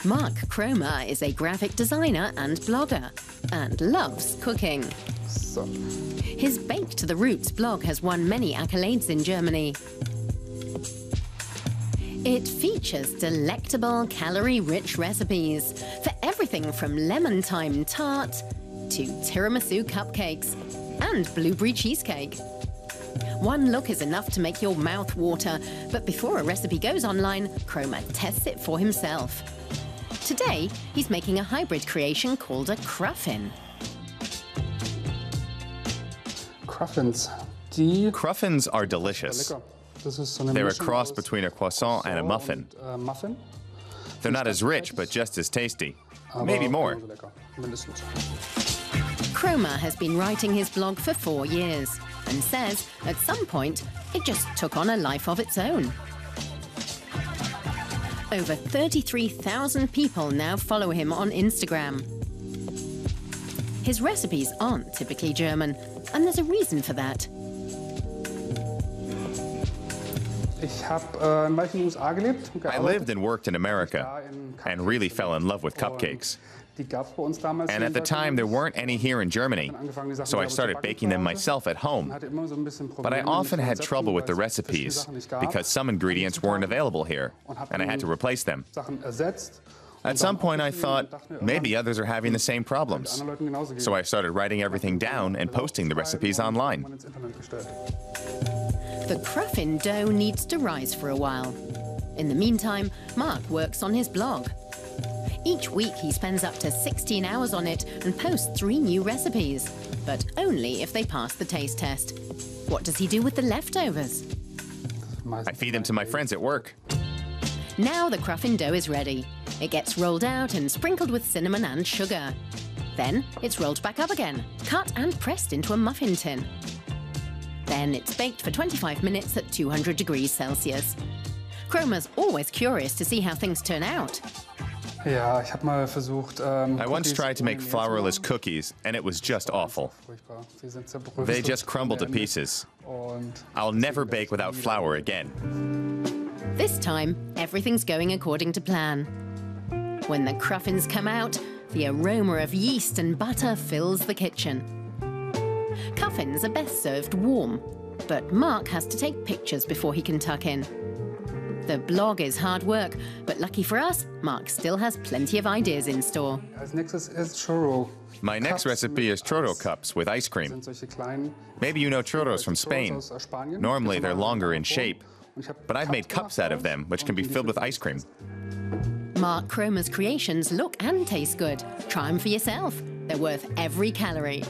Marc Kromer is a graphic designer and blogger and loves cooking. So. His Bake to the Roots blog has won many accolades in Germany. It features delectable, calorie-rich recipes for everything from lemon thyme tart to tiramisu cupcakes and blueberry cheesecake. One look is enough to make your mouth water, but before a recipe goes online, Kromer tests it for himself. Today, he's making a hybrid creation called a Cruffin. Cruffins are delicious. They're a cross between a croissant and a muffin. They're not as rich, but just as tasty. Maybe more. Kromer has been writing his blog for 4 years and says at some point it just took on a life of its own. Over 33,000 people now follow him on Instagram. His recipes aren't typically German, and there's a reason for that. I lived and worked in America and really fell in love with cupcakes. And at the time, there weren't any here in Germany, so I started baking them myself at home. But I often had trouble with the recipes because some ingredients weren't available here, and I had to replace them. At some point, I thought, maybe others are having the same problems. So I started writing everything down and posting the recipes online. The Cruffin dough needs to rise for a while. In the meantime, Marc works on his blog. Each week he spends up to 16 hours on it and posts 3 new recipes, but only if they pass the taste test. What does he do with the leftovers? I feed them to my friends at work. Now the Cruffin dough is ready. It gets rolled out and sprinkled with cinnamon and sugar. Then it's rolled back up again, cut and pressed into a muffin tin. Then it's baked for 25 minutes at 200 degrees Celsius. Kromer's always curious to see how things turn out. I once tried to make flourless cookies, and it was just awful. They just crumbled to pieces. I'll never bake without flour again. This time, everything's going according to plan. When the Cruffins come out, the aroma of yeast and butter fills the kitchen. Cruffins are best served warm, but Marc has to take pictures before he can tuck in. The blog is hard work, but lucky for us, Marc still has plenty of ideas in store. My next recipe is churro cups with ice cream. Maybe you know churros from Spain. Normally they're longer in shape, but I've made cups out of them, which can be filled with ice cream. Marc Kromer's creations look and taste good. Try them for yourself. They're worth every calorie.